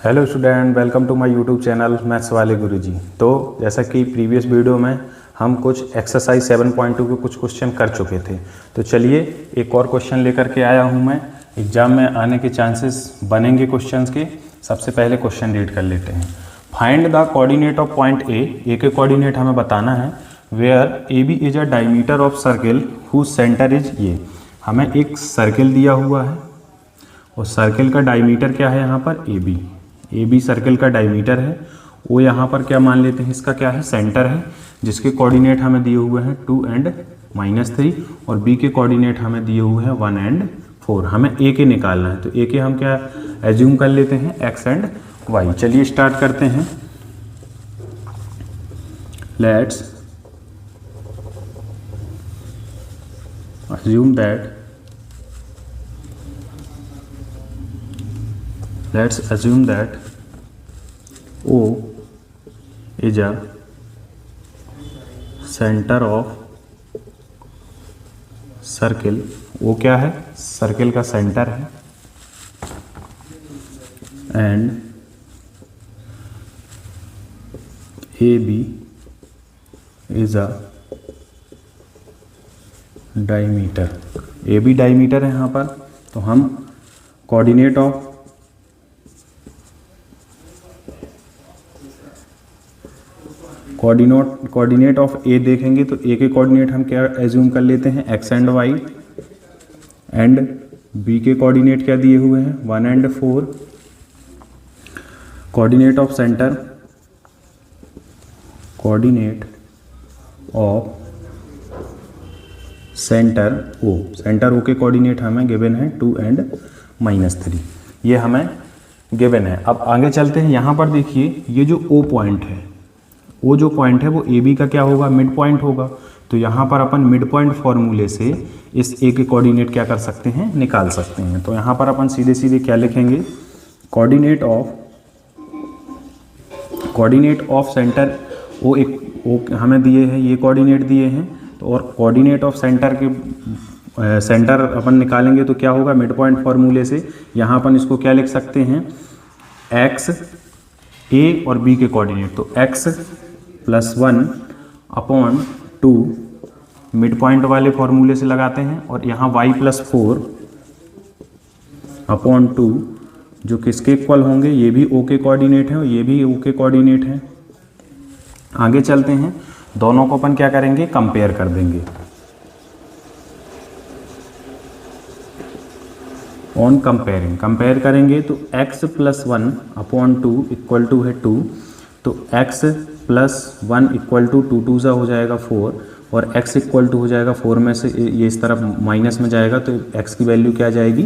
Hello student, welcome to my YouTube channel maths वाले गुरुजी। तो जैसा कि प्रीवियस वीडियो में हम कुछ एक्सरसाइज 7.2 के कुछ क्वेश्चन कर चुके थे, तो चलिए एक और क्वेश्चन लेकर के आया हूं मैं। एग्जाम में आने के चांसेस बनेंगे क्वेश्चंस के। सबसे पहले क्वेश्चन रीड कर लेते हैं। Find the coordinate of point A के कोऑर्डिनेट हमें बताना है। Where A B is a diameter of circle whose centre is ये। हमें एक सर्किल दिया हुआ है और सर्किल का डायमीटर क्या है यहाँ पर ए बी सर्किल का डायमीटर है। वो यहाँ पर क्या मान लेते हैं, इसका क्या है, सेंटर है, जिसके कोऑर्डिनेट हमें दिए हुए हैं 2 and -3 और बी के कोऑर्डिनेट हमें दिए हुए हैं 1 and 4। हमें ए के निकालना है, तो ए के हम क्या एज्यूम कर लेते हैं, एक्स एंड वाई। चलिए स्टार्ट करते हैं। Let's assume that O is a center of circle. वो क्या है, सर्किल का सेंटर है। And A B is a diameter. A B diameter है यहाँ पर, तो हम कोऑर्डिनेट ऑफ ए देखेंगे, तो ए के कोऑर्डिनेट हम क्या एज्यूम कर लेते हैं, x and y. And B के कोऑर्डिनेट क्या दिए हुए हैं, 1 and 4। Coordinate of centre O, centre O के कोऑर्डिनेट हमें गिवन है 2 and -3। ये हमें गिवन है। अब आगे चलते हैं। यहाँ पर देखिए, ये जो ओ पॉइंट है, वो जो पॉइंट है वो ए बी का क्या होगा, मिड पॉइंट होगा। तो यहाँ पर अपन मिड पॉइंट फॉर्मूले से इस ए के कोऑर्डिनेट क्या कर सकते हैं, निकाल सकते हैं। तो यहाँ पर अपन सीधे सीधे क्या लिखेंगे, कोऑर्डिनेट ऑफ सेंटर ओ, एक हमें दिए हैं, ये कोऑर्डिनेट दिए हैं। तो और कोऑर्डिनेट ऑफ सेंटर के सेंटर अपन निकालेंगे तो क्या होगा, मिड पॉइंट फॉर्मूले से यहाँ अपन इसको क्या लिख सकते हैं, एक्स ए और बी के कोऑर्डिनेट, तो x + 1/2 मिड पॉइंट वाले फॉर्मूले से लगाते हैं। और यहाँ y + 4/2 जो किसके इक्वल होंगे, ये भी o के कोऑर्डिनेट हैं और ये भी o के कोऑर्डिनेट हैं। आगे चलते हैं, दोनों को अपन क्या करेंगे, कंपेयर कर देंगे। ऑन कंपेयर करेंगे तो x + 1/2 इक्वल टू है 2। तो x + 1 इक्वल टू 2 2 हो जाएगा 4 और x इक्वल टू हो जाएगा 4 में से ये इस तरफ माइनस में जाएगा, तो x की वैल्यू क्या आ जाएगी,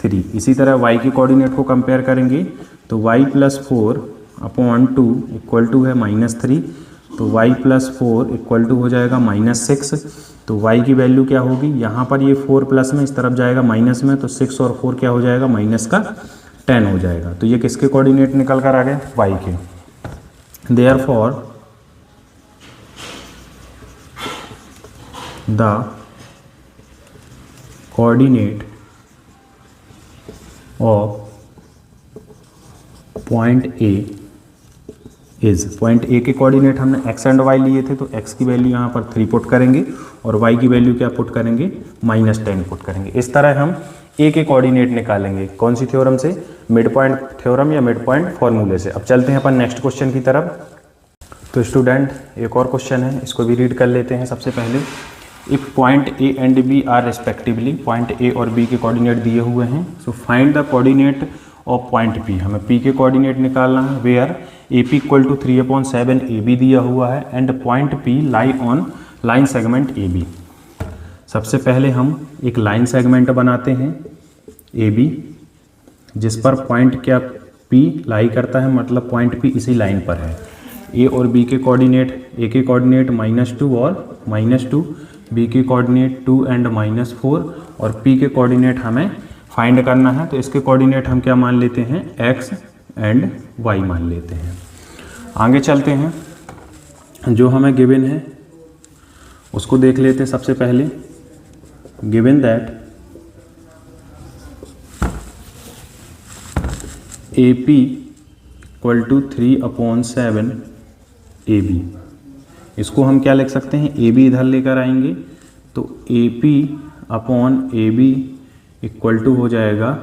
3। इसी तरह y के कोऑर्डिनेट को कंपेयर करेंगे तो y + 4/2 इक्वल टू है -3। तो y + 4 इक्वल टू हो जाएगा -6। तो y की वैल्यू क्या होगी, यहाँ पर ये 4 प्लस में इस तरफ जाएगा माइनस में, तो 6 और 4 क्या हो जाएगा, -10 हो जाएगा। तो ये किसके कोऑर्डिनेट निकल कर आ गए, y के। Therefore the coordinate of point A is, point A के कोऑर्डिनेट हमने x एंड y लिए थे, तो x की वैल्यू यहाँ पर 3 पुट करेंगे और y की वैल्यू क्या पुट करेंगे, -10 पुट करेंगे। इस तरह हम a के कोऑर्डिनेट निकालेंगे। कौन सी थ्योरम से, मिड पॉइंट थ्योरम या मिड पॉइंट फॉर्मूले से। अब चलते हैं अपन नेक्स्ट क्वेश्चन की तरफ। तो स्टूडेंट, एक और क्वेश्चन है, इसको भी रीड कर लेते हैं। सबसे पहले, if point A and B are respectively, point A और बी के कोऑर्डिनेट दिए हुए हैं, so find the coordinate of point P. हमें पी के कोऑर्डिनेट निकालना है। Where A P equal to 3/7 A B दिया हुआ है and point P lie on line segment A B. सबसे पहले हम एक लाइन सेगमेंट बनाते हैं ए बी, जिस पर पॉइंट क्या पी लाई करता है, मतलब पॉइंट पी इसी लाइन पर है। ए और बी के कोऑर्डिनेट, ए के कोऑर्डिनेट -2 और -2, बी के कोऑर्डिनेट 2 and -4 और पी के कोऑर्डिनेट हमें फाइंड करना है। तो इसके कोऑर्डिनेट हम क्या मान लेते हैं, x एंड y मान लेते हैं। आगे चलते हैं, जो हमें गिवन है उसको देख लेते हैं। सबसे पहले, given that AP equal to 3/7 AB। इसको हम क्या लिख सकते हैं, AB इधर लेकर आएंगे तो AP/AB इक्वल टू हो जाएगा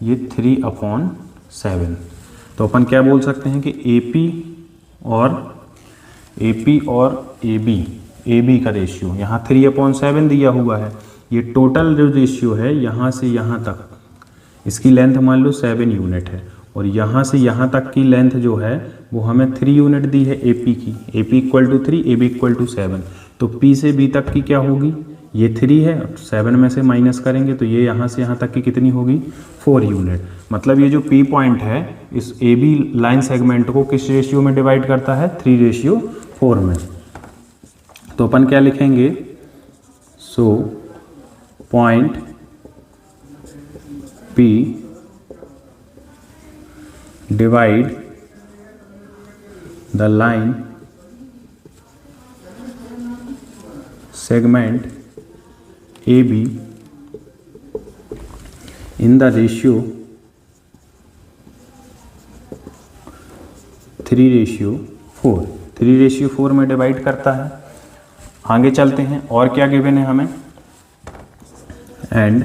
ये 3/7। तो अपन क्या बोल सकते हैं कि AP और AB का रेशियो, यहाँ 3/7 दिया हुआ है, ये टोटल जो रेशियो है यहाँ से यहाँ तक, इसकी लेंथ मान लो 7 यूनिट है, और यहाँ से यहाँ तक की लेंथ जो है वो हमें 3 यूनिट दी है AP की। AP equal to 3, AB equal to 7। तो P से B तक की क्या होगी, ये 3 है, 7 में से माइनस करेंगे तो ये यहाँ से यहाँ तक की कितनी होगी, 4 यूनिट। मतलब ये जो P पॉइंट है इस AB लाइन सेगमेंट को किस रेशियो में डिवाइड करता है, 3:4 में। तो अपन क्या लिखेंगे, so point P divide the line segment AB in the ratio 3:4। 3:4 में डिवाइड करता है। आगे चलते हैं, और क्या गिवन है हमें, and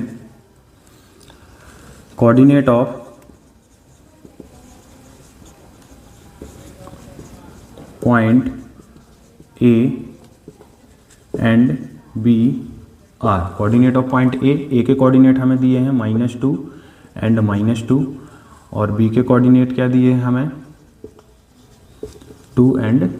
coordinate of point A and B are. Coordinate of point A के कोऑर्डिनेट हमें दिए हैं -2 एंड -2, और B के कोऑर्डिनेट क्या दिए हैं हमें, 2 एंड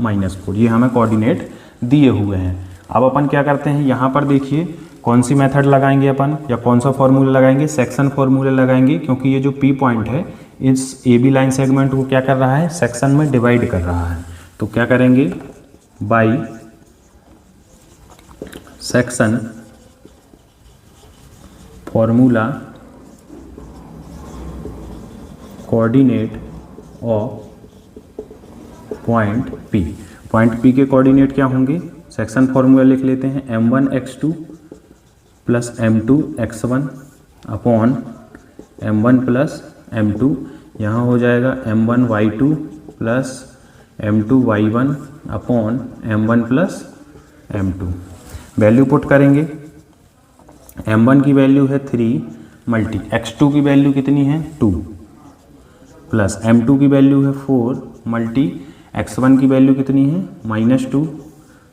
-4। ये हमें कोऑर्डिनेट दिए हुए हैं। अब अपन क्या करते हैं, यहाँ पर देखिए कौन सी मेथड लगाएंगे अपन, या कौन सा फॉर्मूला लगाएंगे, सेक्शन फॉर्मूला लगाएंगे, क्योंकि ये जो P पॉइंट है इस AB लाइन सेगमेंट को क्या कर रहा है, सेक्शन में डिवाइड कर रहा है। तो क्या करेंगे, by section formula coordinate of point P। Point P के कोऑर्डिनेट क्या होंगे, सेक्शन फॉर्मूला लिख लेते हैं, m1x2 plus m2x1 upon m1 plus m2। यहाँ हो जाएगा m1y2 plus m2y1 upon m1 plus m2। Value put करेंगे, m1 की वैल्यू है 3 मल्टी x2 की वैल्यू कितनी है 2, प्लस m2 की वैल्यू है 4 मल्टी x1 की वैल्यू कितनी है -2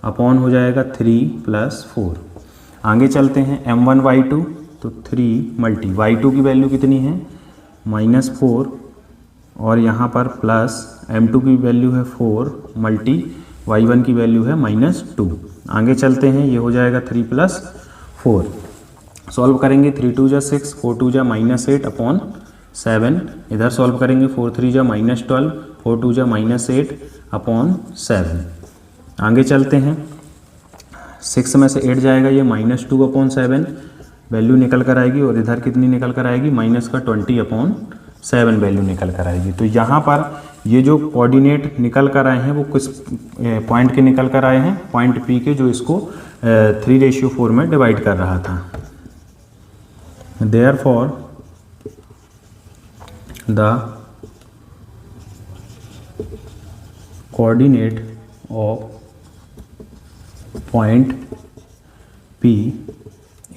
अपॉन हो जाएगा 3 प्लस 4। आगे चलते हैं, m1y2 तो 3 मल्टी y2 की वैल्यू कितनी है -4, और यहाँ पर प्लस m2 की वैल्यू है 4 मल्टी y1 की वैल्यू है -2। आगे चलते हैं, ये हो जाएगा 3 प्लस 4। सॉल्व करेंगे, 3 2 जा 6, 4 2 जा -8 अपॉन 7। इधर सॉल्व करेंगे, 4 3 जा -12, 4 2 जा -8 अपॉन 7। आगे चलते हैं, 6 में से 8 जाएगा, ये -2 अपॉन 7 वैल्यू निकल कर आएगी, और इधर कितनी निकल कर आएगी, -20 अपॉन 7 वैल्यू निकल कर आएगी। तो यहाँ पर ये जो कोऑर्डिनेट निकल कर आए हैं वो किस पॉइंट के निकल कर आए हैं, पॉइंट P के, जो इसको 3:4 में डिवाइड कर रहा था। Therefore the coordinate of point P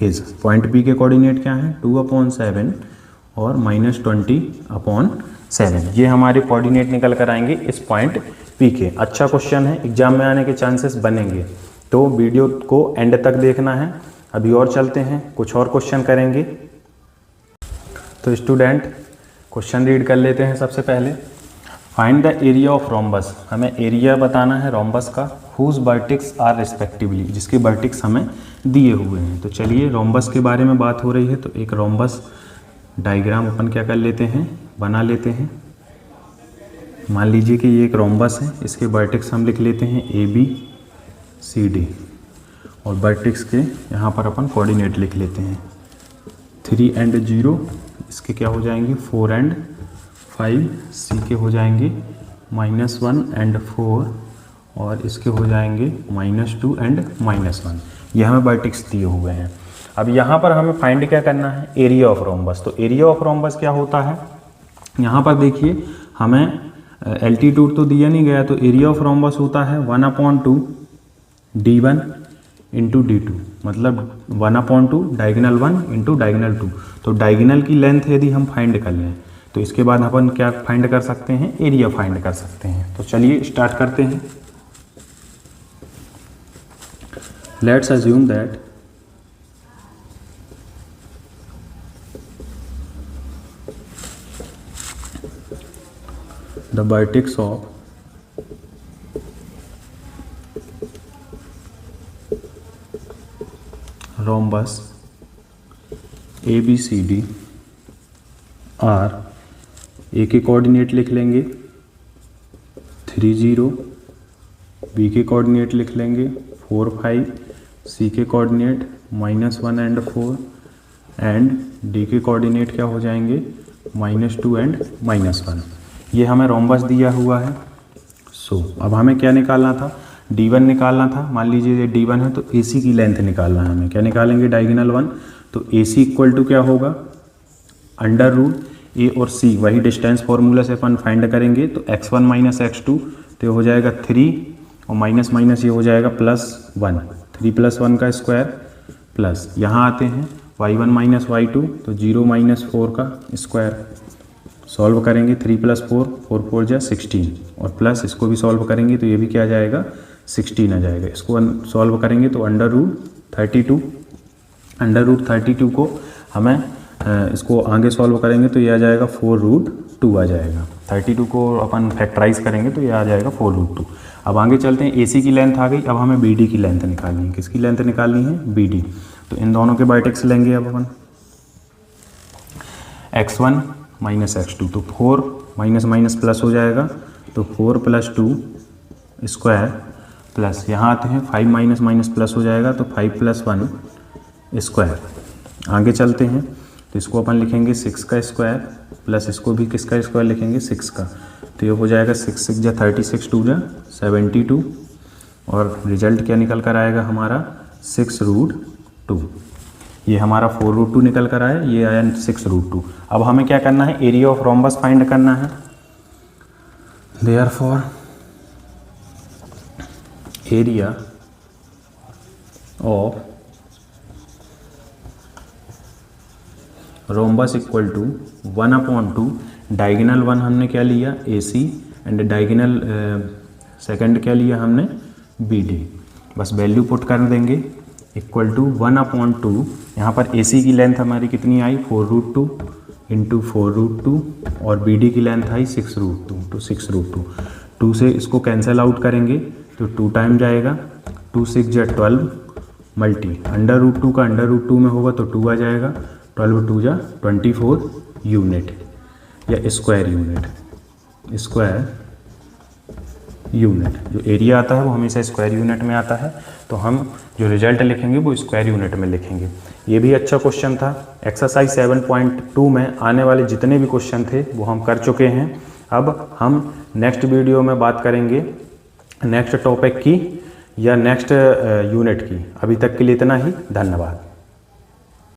is, point P के कोऑर्डिनेट क्या हैं, 2/7 और -20/7। ये हमारे कोऑर्डिनेट निकल कर आएंगे इस पॉइंट P के। अच्छा क्वेश्चन है, एग्जाम में आने के चांसेस बनेंगे, तो वीडियो को एंड तक देखना है। अभी और चलते हैं, कुछ और क्वेश्चन करेंगे। तो स्टूडेंट क्वेश्चन रीड कर लेते हैं। सबसे पहले, find the area of rhombus. हमें एरिया बताना है रोम्बस का, हुज वर्टिक्स आर रिस्पेक्टिवली, जिसके वर्टिक्स हमें दिए हुए हैं। तो चलिए रोम्बस के बारे में बात हो रही है, तो एक रोम्बस डायग्राम अपन क्या कर लेते हैं, बना लेते हैं। मान लीजिए कि ये एक रोम्बस है, इसके वर्टिक्स हम लिख लेते हैं ABCD, और वर्टिक्स के यहाँ पर अपन कोऑर्डिनेट लिख लेते हैं 3 एंड 0, इसके क्या हो जाएंगे 4 एंड 5, C के हो जाएंगे -1 एंड 4, और इसके हो जाएंगे -2 एंड -1। ये हमें वर्टिक्स दिए हुए हैं। अब यहाँ पर हमें फाइंड क्या करना है, एरिया ऑफ रोम्बस। तो एरिया ऑफ रोम्बस क्या होता है, यहाँ पर देखिए हमें एल्टीट्यूड तो दिया नहीं गया, तो एरिया ऑफ रोम्बस होता है 1/2 d1 इंटू d2, मतलब 1/2 डायगोनल 1 इंटू डायगोनल 2। तो डायगोनल की लेंथ यदि हम फाइंड कर लें तो इसके बाद अपन क्या फाइंड कर सकते हैं, एरिया फाइंड कर सकते हैं। तो चलिए स्टार्ट करते हैं। Let's assume that the vertex of rhombus ABCD are, ए के कोऑर्डिनेट लिख लेंगे 3 0, बी के कोऑर्डिनेट लिख लेंगे 4 5, सी के कोऑर्डिनेट -1 एंड 4 एंड डी के कोऑर्डिनेट क्या हो जाएंगे -2 एंड -1। ये हमें रोम्बस दिया हुआ है। सो अब हमें क्या निकालना था, d1 निकालना था। मान लीजिए ये d1 है तो AC की लेंथ निकालना है हमें। क्या निकालेंगे, डायगोनल 1। तो AC इक्वल टू क्या होगा, अंडर रूट A और C, वही डिस्टेंस फॉर्मूला से अपन फाइंड करेंगे। तो x1 माइनस x2 तो हो जाएगा 3 और माइनस माइनस ये हो जाएगा +1, 3 + 1 का स्क्वायर प्लस यहाँ आते हैं y1 माइनस y2 तो 0 - 4 का स्क्वायर। सॉल्व करेंगे 3 + 4, 4 4 जा 16 और प्लस इसको भी सॉल्व करेंगे तो ये भी क्या आ जाएगा 16 आ जाएगा। इसको सॉल्व करेंगे तो अंडर रूट 32 को हमें इसको आगे सॉल्व करेंगे तो ये आ जाएगा 4√2 आ जाएगा। 32 को अपन फैक्टराइज करेंगे तो ये आ जाएगा 4√2। अब आगे चलते हैं, AC की लेंथ आ गई। अब हमें BD की लेंथ निकालनी है। किसकी लेंथ निकालनी है, BD। तो इन दोनों के वर्टेक्स लेंगे अब अपन, x1 माइनस x2 तो 4 माइनस माइनस प्लस हो जाएगा तो 4 + 2 स्क्वायर प्लस यहाँ आते हैं 5 माइनस माइनस प्लस हो जाएगा तो 5 + 1 स्क्वायर। आगे चलते हैं तो इसको अपन लिखेंगे 6 का स्क्वायर प्लस इसको भी किसका स्क्वायर लिखेंगे 6 का। तो ये हो जाएगा 6 6 जा 36, 2 जा 72 और रिजल्ट क्या निकल कर आएगा हमारा 6√2। ये हमारा 4√2 निकल कर आया, ये आया 6√2। अब हमें क्या करना है, एरिया ऑफ रोम्बस फाइंड करना है। Therefore area of rhombus equal to 1/2 diagonal 1 हमने क्या लिया AC एंड डायगोनल सेकंड क्या लिया हमने BD। बस वैल्यू पुट कर देंगे इक्वल टू 1/2। यहाँ पर AC की लेंथ हमारी कितनी आई 4√2 इंटू 4√2 और BD की लेंथ आई 6√2 तो 6√2। 2 से इसको कैंसिल आउट करेंगे तो 2 टाइम जाएगा, 2 6 जा 12 मल्टी अंडर रूट 2 का अंडर√2 में होगा तो 2 आ जाएगा, 12 2 जा 24 यूनिट या स्क्वायर यूनिट। जो एरिया आता है वो हमेशा स्क्वायर यूनिट में आता है, तो हम जो रिजल्ट लिखेंगे वो स्क्वायर यूनिट में लिखेंगे। ये भी अच्छा क्वेश्चन था। एक्सरसाइज 7.2 में आने वाले जितने भी क्वेश्चन थे वो हम कर चुके हैं। अब हम नेक्स्ट वीडियो में बात करेंगे नेक्स्ट टॉपिक की या नेक्स्ट यूनिट की। अभी तक के लिए इतना ही, धन्यवाद।